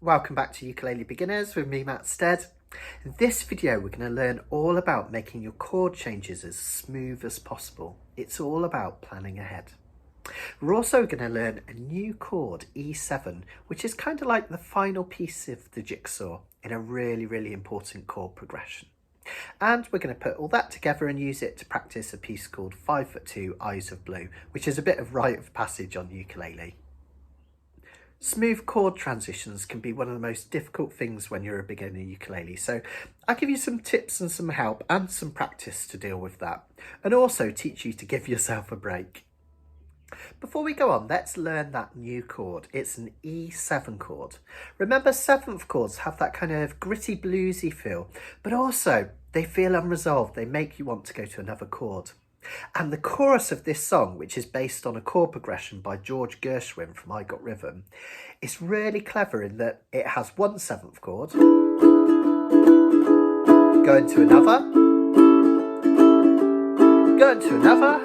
Welcome back to Ukulele Beginners with me, Matt Stead. In this video, we're going to learn all about making your chord changes as smooth as possible. It's all about planning ahead. We're also going to learn a new chord, E7, which is kind of like the final piece of the jigsaw in a really important chord progression. And we're going to put all that together and use it to practice a piece called 5'2" Eyes of Blue, which is a bit of rite of passage on ukulele. Smooth chord transitions can be one of the most difficult things when you're a beginner ukulele, so I'll give you some tips and some help and some practice to deal with that, and also teach you to give yourself a break. Before we go on, let's learn that new chord. It's an E7 chord. Remember, 7th chords have that kind of gritty bluesy feel, but also they feel unresolved. They make you want to go to another chord. And the chorus of this song, which is based on a chord progression by George Gershwin from I Got Rhythm, is really clever in that it has one 7th chord, go into another, go into another,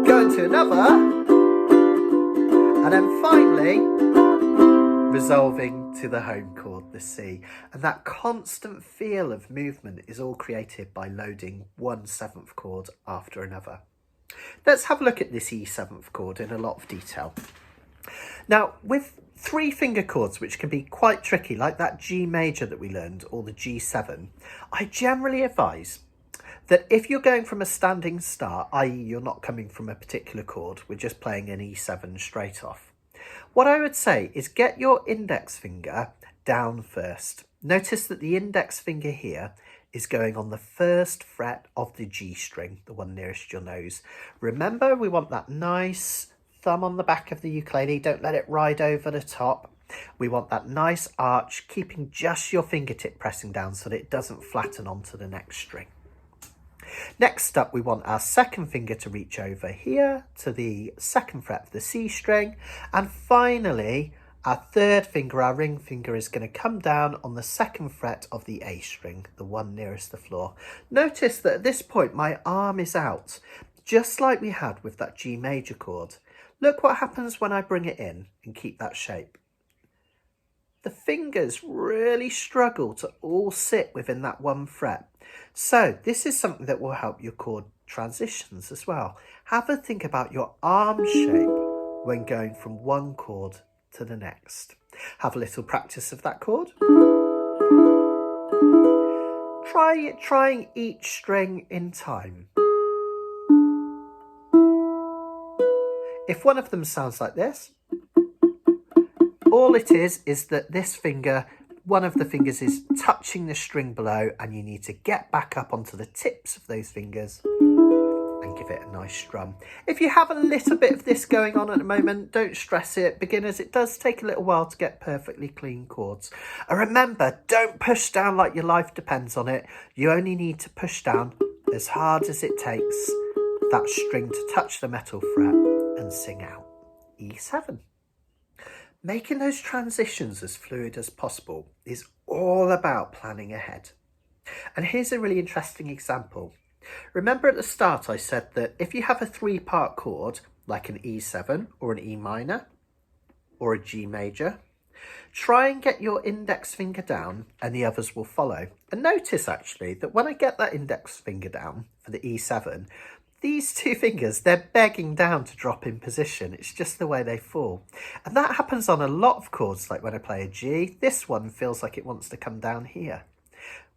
go into another, and then finally resolving to the home chord, the C. And that constant feel of movement is all created by loading one 7th chord after another. Let's have a look at this E7th chord in a lot of detail. Now, with 3-finger chords, which can be quite tricky, like that G major that we learned, or the G7, I generally advise that if you're going from a standing start, i.e. you're not coming from a particular chord, we're just playing an E7 straight off, what I would say is get your index finger down first. Notice that the index finger here is going on the 1st fret of the G string, the one nearest your nose. Remember, we want that nice thumb on the back of the ukulele. Don't let it ride over the top. We want that nice arch, keeping just your fingertip pressing down so that it doesn't flatten onto the next string. Next up, we want our 2nd finger to reach over here to the 2nd fret of the C string. And finally, our 3rd finger, our ring finger, is going to come down on the 2nd fret of the A string, the one nearest the floor. Notice that at this point, my arm is out, just like we had with that G major chord. Look what happens when I bring it in and keep that shape. The fingers really struggle to all sit within that one fret. So this is something that will help your chord transitions as well. Have a think about your arm shape when going from one chord to the next. Have a little practice of that chord. Trying each string in time. If one of them sounds like this, all it is that this finger, one of the fingers is touching the string below, and you need to get back up onto the tips of those fingers and give it a nice strum. If you have a little bit of this going on at the moment, don't stress it. Beginners, it does take a little while to get perfectly clean chords. And remember, don't push down like your life depends on it. You only need to push down as hard as it takes that string to touch the metal fret and sing out E7. Making those transitions as fluid as possible is all about planning ahead. And here's a really interesting example. Remember at the start I said that if you have a 3-part chord, like an E7 or an E minor or a G major, try and get your index finger down and the others will follow. And notice actually that when I get that index finger down for the E7, these 2 fingers, they're begging down to drop in position. It's just the way they fall. And that happens on a lot of chords, like when I play a G, this one feels like it wants to come down here.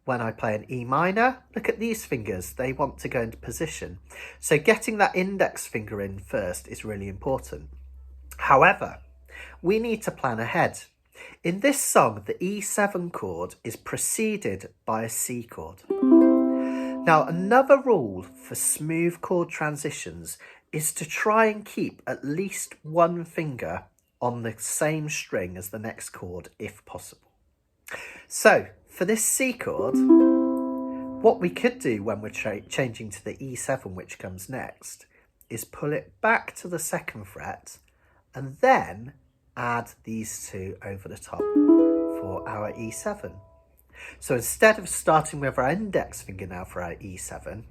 When I play an E minor, look at these fingers, they want to go into position. So getting that index finger in first is really important. However, we need to plan ahead. In this song, the E7 chord is preceded by a C chord. Now, another rule for smooth chord transitions is to try and keep at least one finger on the same string as the next chord if possible. So, for this C chord, what we could do when we're changing to the E7, which comes next, is pull it back to the 2nd fret and then add these 2 over the top for our E7. So instead of starting with our index finger now for our E7,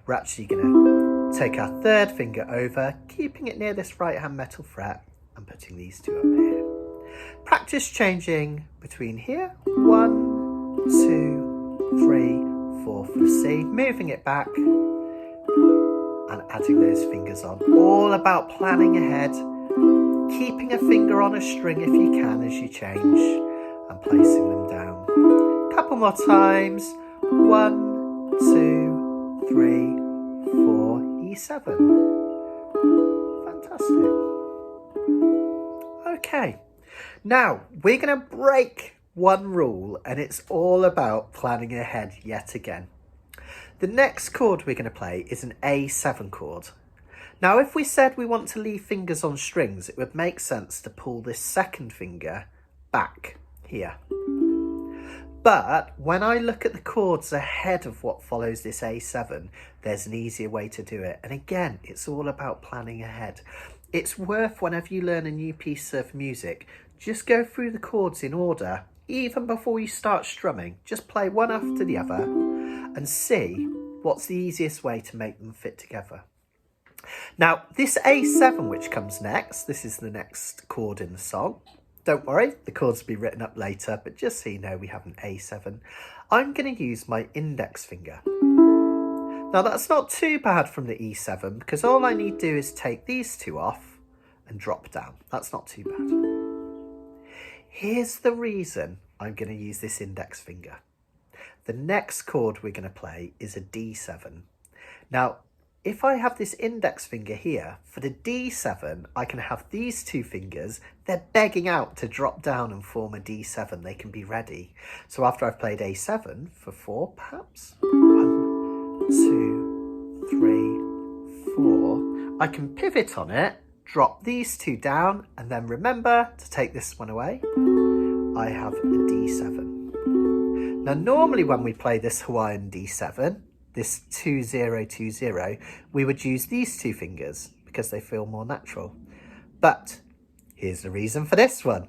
we're actually going to take our 3rd finger over, keeping it near this right hand metal fret and putting these 2 up here. Practice changing between here, 1, 2, 3, 4 for the C, moving it back and adding those fingers on. All about planning ahead, keeping a finger on a string if you can as you change and placing them down. Couple more times, 1, 2, 3, 4, E7. Fantastic. Okay, now we're going to break one rule, and it's all about planning ahead yet again. The next chord we're going to play is an A7 chord. Now, if we said we want to leave fingers on strings, it would make sense to pull this second finger back here. But when I look at the chords ahead of what follows this A7, there's an easier way to do it. And again, it's all about planning ahead. It's worth, whenever you learn a new piece of music, just go through the chords in order, even before you start strumming. Just play one after the other and see what's the easiest way to make them fit together. Now, this A7, which comes next, this is the next chord in the song. Don't worry, the chords will be written up later, but just so you know, we have an A7. I'm going to use my index finger. Now, that's not too bad from the E7, because all I need to do is take these two off and drop down. That's not too bad. Here's the reason I'm going to use this index finger. The next chord we're going to play is a D7. Now, if I have this index finger here, for the D7, I can have these two fingers. They're begging out to drop down and form a D7. They can be ready. So after I've played A7 for 4, perhaps, 1, 2, 3, 4, I can pivot on it, drop these two down, and then remember to take this one away. I have a D7. Now, normally when we play this Hawaiian D7, this 2-0-2-0, we would use these two fingers because they feel more natural. But here's the reason for this one.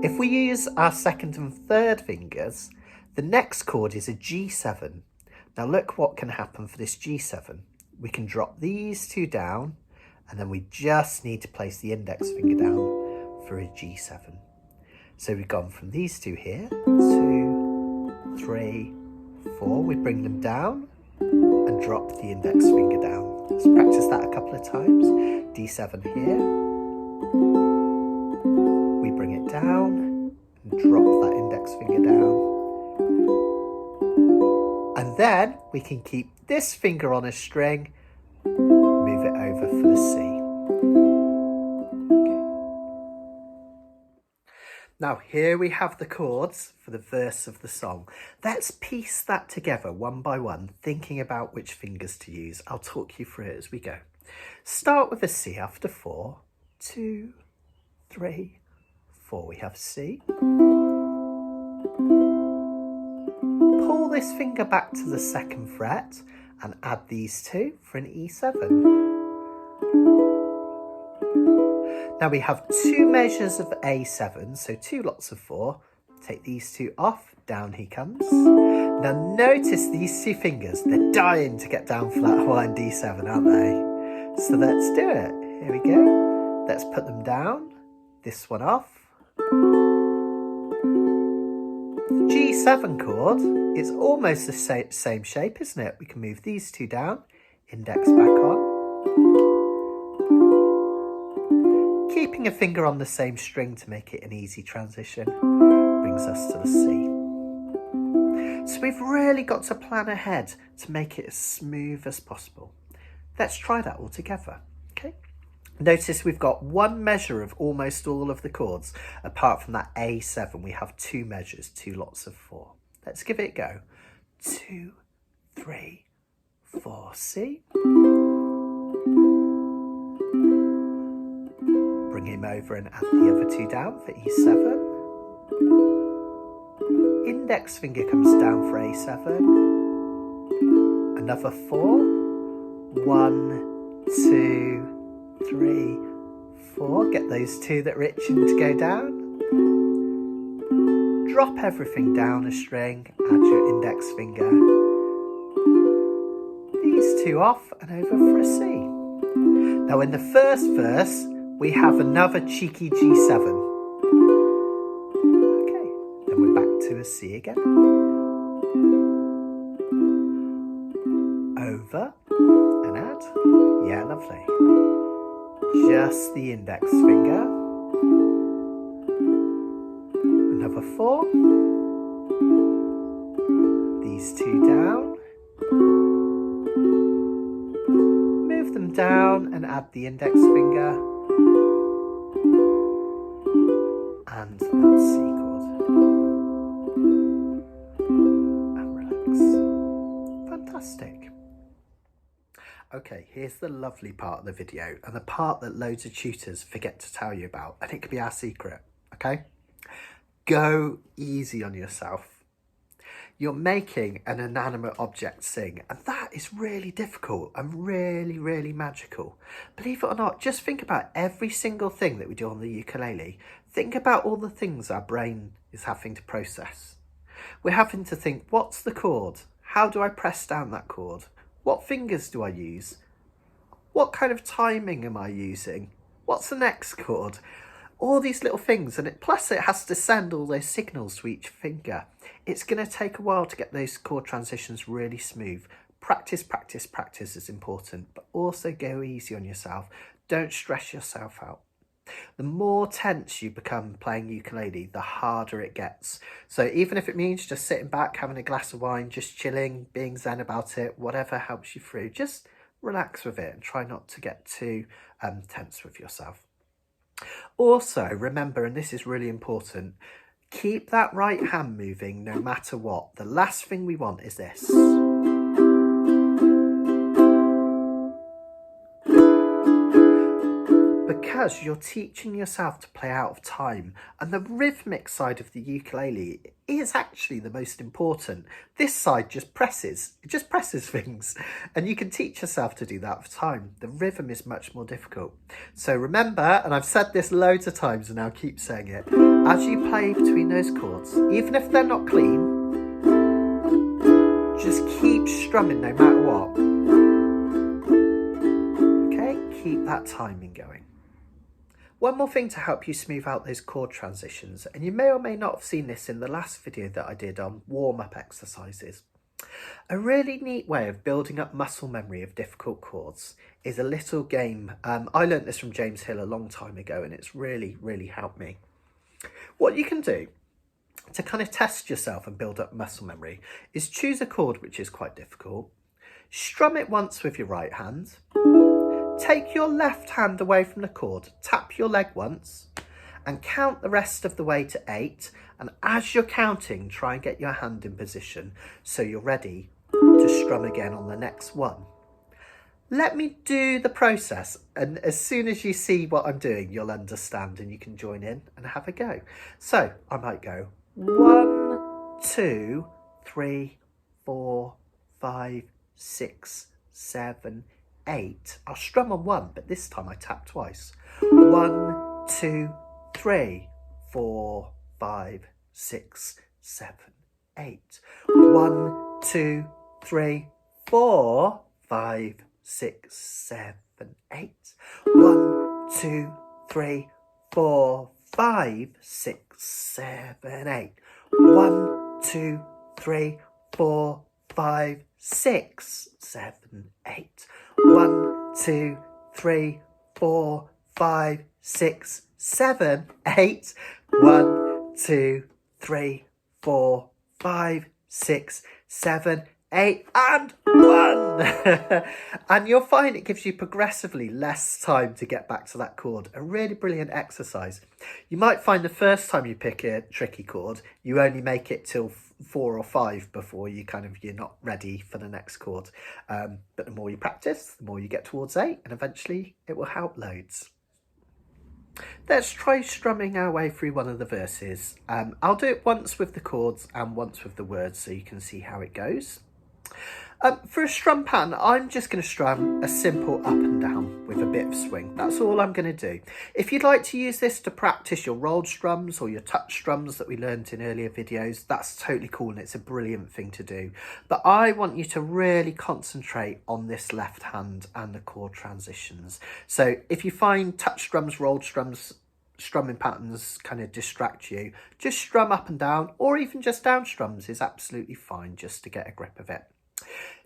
If we use our second and third fingers, the next chord is a G7. Now look what can happen for this G7. We can drop these two down, and then we just need to place the index finger down for a G7. So we've gone from these two here, 2, 3, 4, we bring them down and drop the index finger down. Let's practice that a couple of times. D7 here, we bring it down and drop that index finger down. And then we can keep this finger on a string, move it over for the C. Now, here we have the chords for the verse of the song. Let's piece that together one by one, thinking about which fingers to use. I'll talk you through it as we go. Start with a C after 4, 2, 3, 4. We have C. Pull this finger back to the 2nd fret and add these two for an E7. Now we have 2 measures of A7, so 2 lots of 4. Take these two off, down he comes. Now notice these 2 fingers, they're dying to get down for that Hawaiian D7, aren't they? So let's do it. Here we go. Let's put them down. This one off. The G7 chord is almost the same shape, isn't it? We can move these two down, index back on. Keeping a finger on the same string to make it an easy transition brings us to the C. So we've really got to plan ahead to make it as smooth as possible. Let's try that all together, okay? Notice we've got 1 measure of almost all of the chords. Apart from that A7, we have 2 measures, 2 lots of 4. Let's give it a go. 2, 3, 4, C. Bring him over and add the other 2 down for E7. Index finger comes down for A7. Another 4. 1, 2, 3, 4. Get those 2 that are itching to go down. Drop everything down a string, add your index finger. These 2 off and over for a C. Now in the first verse, we have another cheeky G7. a C again. Over and add. Yeah, lovely. Just the index finger. Another 4. These 2 down. Move them down and add the index finger. And that C chord. And relax. Fantastic. Okay, here's the lovely part of the video, and the part that loads of tutors forget to tell you about, and it could be our secret, okay? Go easy on yourself. You're making an inanimate object sing, and that is really difficult and really, really magical. Believe it or not, just think about every single thing that we do on the ukulele. Think about all the things our brain is having to process. We're having to think, what's the chord? How do I press down that chord? What fingers do I use? What kind of timing am I using? What's the next chord? All these little things, and plus it has to send all those signals to each finger. It's going to take a while to get those chord transitions really smooth. Practice, practice, practice is important, but also go easy on yourself. Don't stress yourself out. The more tense you become playing ukulele, the harder it gets. So even if it means just sitting back, having a glass of wine, just chilling, being zen about it, whatever helps you through, just relax with it and try not to get too tense with yourself. Also, remember, and this is really important, keep that right hand moving no matter what. The last thing we want is this. Because you're teaching yourself to play out of time, and the rhythmic side of the ukulele is actually the most important. This side just presses, it just presses things, and you can teach yourself to do that with time. The rhythm is much more difficult. So remember, and I've said this loads of times and I'll keep saying it, as you play between those chords, even if they're not clean, just keep strumming no matter what. Okay, keep that timing going. One more thing to help you smooth out those chord transitions, and you may or may not have seen this in the last video that I did on warm-up exercises. A really neat way of building up muscle memory of difficult chords is a little game. I learnt this from James Hill a long time ago, and it's really, really helped me. What you can do to kind of test yourself and build up muscle memory is choose a chord which is quite difficult, strum it once with your right hand, take your left hand away from the chord, tap your leg once, and count the rest of the way to 8. And as you're counting, try and get your hand in position so you're ready to strum again on the next one. Let me do the process, and as soon as you see what I'm doing, you'll understand and you can join in and have a go. So I might go 1, 2, 3, 4, 5, 6, 7, 8. I'll strum on 1, but this time I tap twice. 1, 2, 3, 4, 5, 6, 7, 8. 1, 2, 3, 4, 5, 6, 7, 8. 1, 2, 3, 4, 5, 6, 7, 8. 1, 2, 3, 4, 5, 6, 7, 8. 1, 2, 3, 4, 5, 6, 7, 8. 1, 2, 3, 4, 5, 6, 7, 8, and 1. And you'll find it gives you progressively less time to get back to that chord. A really brilliant exercise. You might find the first time you pick a tricky chord, you only make it till 4 or 5 before you're not ready for the next chord. But the more you practice, the more you get towards 8, and eventually it will help loads. Let's try strumming our way through one of the verses. I'll do it once with the chords and once with the words so you can see how it goes. For a strum pattern, I'm just going to strum a simple up and down with a bit of swing. That's all I'm going to do. If you'd like to use this to practice your rolled strums or your touch strums that we learned in earlier videos, that's totally cool and it's a brilliant thing to do. But I want you to really concentrate on this left hand and the chord transitions. So if you find touch strums, rolled strums, strumming patterns kind of distract you, just strum up and down, or even just down strums is absolutely fine just to get a grip of it.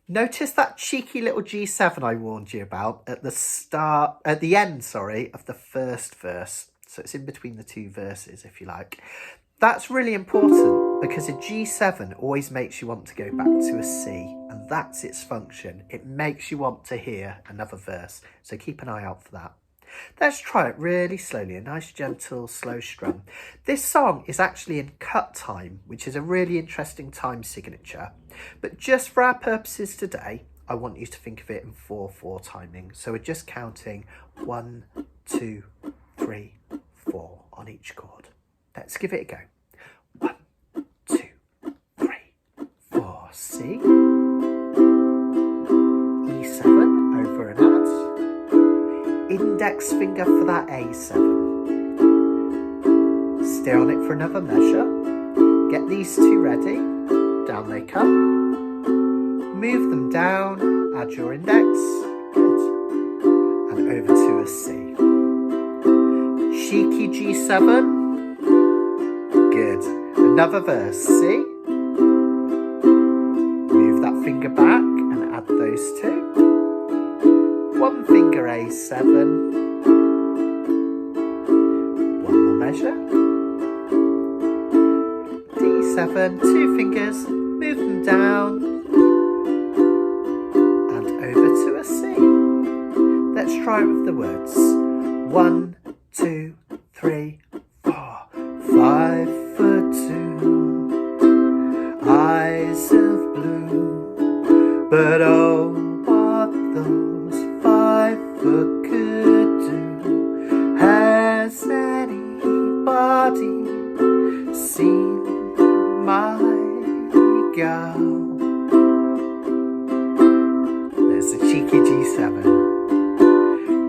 Notice that cheeky little G7 I warned you about at the end of the first verse. So it's in between the two verses, if you like. That's really important because a G7 always makes you want to go back to a C, and that's its function. It makes you want to hear another verse, so keep an eye out for that. Let's try it really slowly, a nice gentle slow strum. This song is actually in cut time, which is a really interesting time signature, but just for our purposes today, I want you to think of it in 4/4 timing. So we're just counting 1, 2, 3, 4 on each chord. Let's give it a go. 1, 2, 3, 4, C, E7 over and out, index finger for that A7. Stay on it for another measure. Get these two ready. Down they come. Move them down. Add your index. Good. And over to a C. Cheeky G7. Good. Another verse. C. Move that finger back and add those two. One finger A7, one more measure, D7, two fingers, move them down, and over to a C. Let's try it with the words. 1, 2, 3, 4, 5 for 2, eyes of blue, but oh, what those 5 foot could do. Has anybody seen my girl? There's a cheeky G7.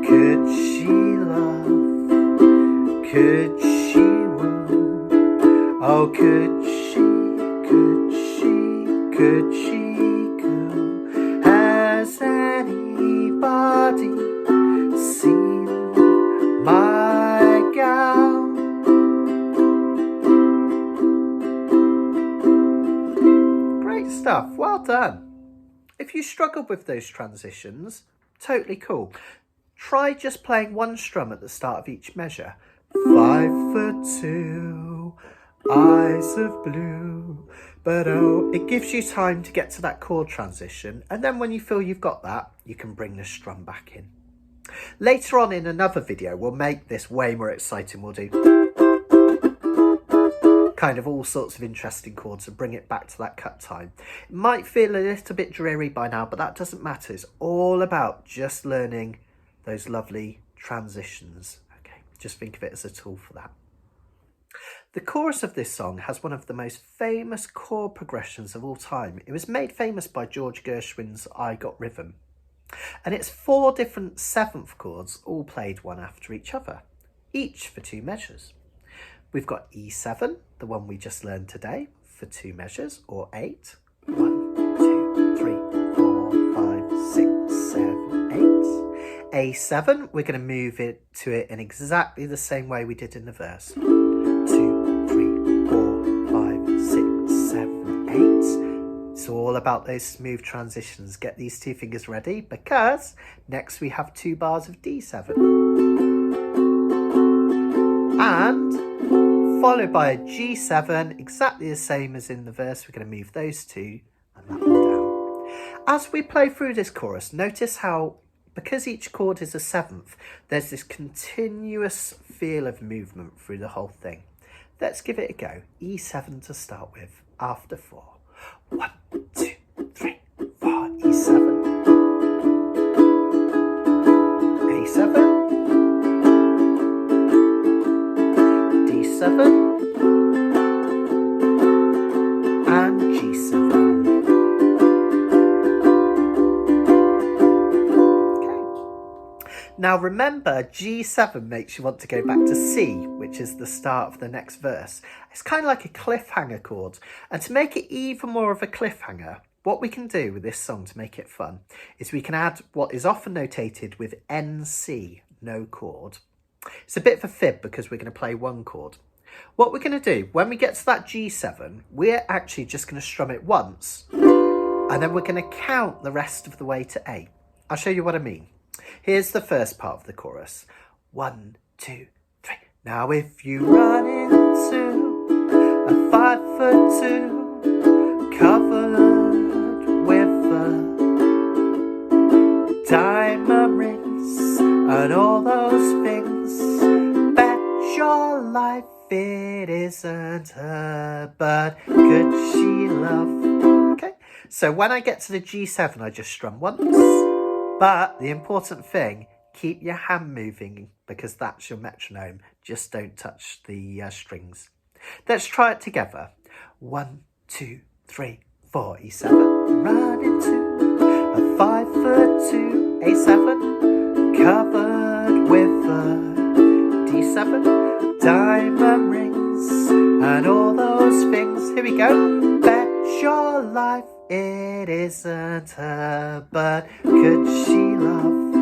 Could she love? Could she woo? Oh, could she coo? Has anybody seen my gal? Great stuff, well done. If you struggled with those transitions, totally cool. Try just playing one strum at the start of each measure. 5 for 2, eyes of blue, but oh, it gives you time to get to that chord transition, and then when you feel you've got that, you can bring the strum back in. Later on in another video, we'll make this way more exciting. We'll do kind of all sorts of interesting chords and bring it back to that cut time. It might feel a little bit dreary by now, but that doesn't matter. It's all about just learning those lovely transitions. Okay, just think of it as a tool for that. The chorus of this song has one of the most famous chord progressions of all time. It was made famous by George Gershwin's I Got Rhythm. And it's 4 different 7th chords, all played one after each other, each for 2 measures. We've got E7, the one we just learned today, for 2 measures, or 8. 1, 2, 3, 4, 5, 6, 7, 8. A7, we're going to move it to it in exactly the same way we did in the verse. 2, 3, 4, 5, 6, 7, 8. It's all about those smooth transitions. Get these 2 fingers ready because next we have 2 bars of D7. And followed by a G7, exactly the same as in the verse. We're going to move those 2 and that one down. As we play through this chorus, notice how, because each chord is a 7th, there's this continuous feel of movement through the whole thing. Let's give it a go. E7 to start with, after 4. 1, 2, 3, 4, E7. A7. D7 and G7. Okay. Now remember, G7 makes you want to go back to C, which is the start of the next verse. It's kind of like a cliffhanger chord. And to make it even more of a cliffhanger, what we can do with this song to make it fun is we can add what is often notated with NC, no chord. It's a bit of a fib because we're going to play one chord. What we're going to do, when we get to that G7, we're actually just going to strum it once, and then we're going to count the rest of the way to A. I'll show you what I mean. Here's the first part of the chorus. 1, 2, 3. Now if you run into a 5'2", covered with diamond rings and all those things, bet your life it isn't her, but could she love? Okay, so when I get to the G7, I just strum once, but the important thing, keep your hand moving because that's your metronome. Just don't touch the strings. Let's try it together. 1, 2, 3, 4, E7. Run into a 5'2", A7, covered with D7, diamond rings and all those things. Here we go. Bet your life it isn't her, but could she love?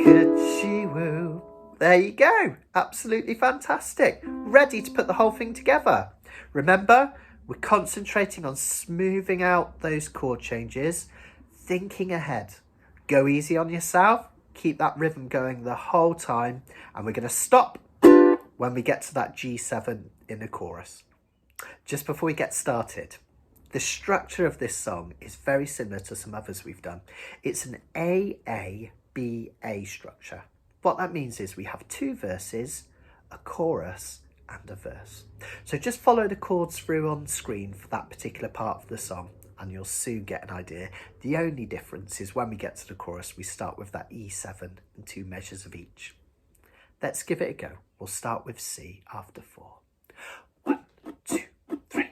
Could she woo? There you go. Absolutely fantastic. Ready to put the whole thing together. Remember, we're concentrating on smoothing out those chord changes, thinking ahead. Go easy on yourself. Keep that rhythm going the whole time. And we're going to stop when we get to that G7 in the chorus. Just before we get started, the structure of this song is very similar to some others we've done. It's an A-A-B-A structure. What that means is we have 2 verses, a chorus and a verse. So just follow the chords through on screen for that particular part of the song and you'll soon get an idea. The only difference is when we get to the chorus, we start with that E7 and 2 measures of each. Let's give it a go. We'll start with C after 4. 1, 2, 3,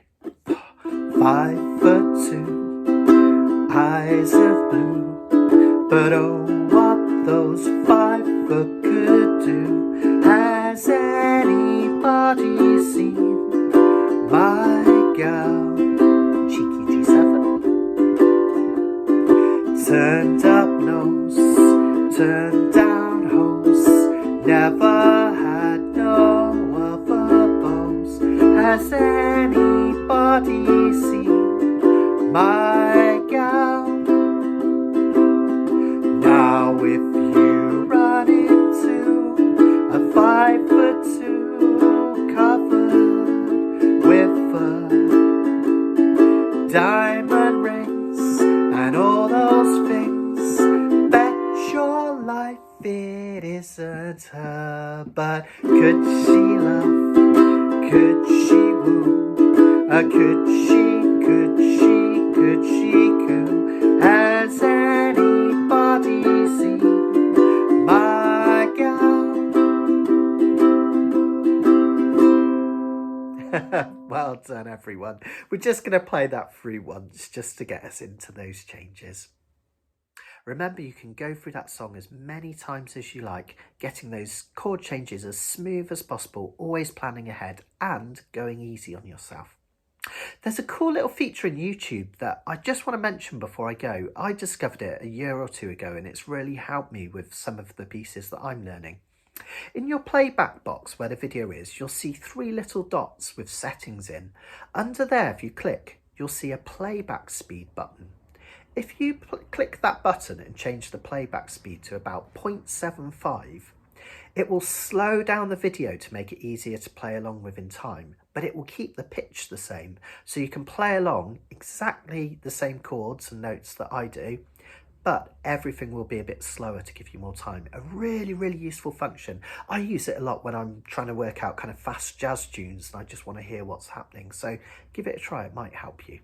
4. 5'2", eyes of blue, but oh, what those 5 foot could do. Has anybody seen my girl? Cheeky G7. Turned up nose, turned down hose, never had no other bows. Has anybody seen my gal? Now if you run into a 5'2", covered with diamond rings and all those things, bet your life it isn't her, but could she love? Could she woo? Could she coo? Has anybody seen my gal? Well done, everyone. We're just going to play that through once just to get us into those changes. Remember, you can go through that song as many times as you like, getting those chord changes as smooth as possible, always planning ahead and going easy on yourself. There's a cool little feature in YouTube that I just want to mention before I go. I discovered it a year or 2 ago and it's really helped me with some of the pieces that I'm learning. In your playback box where the video is, you'll see 3 little dots with settings in. Under there, if you click, you'll see a playback speed button. If you click that button and change the playback speed to about 0.75, it will slow down the video to make it easier to play along with in time, but it will keep the pitch the same. So you can play along exactly the same chords and notes that I do, but everything will be a bit slower to give you more time. A really, really useful function. I use it a lot when I'm trying to work out kind of fast jazz tunes and I just want to hear what's happening. So give it a try, it might help you.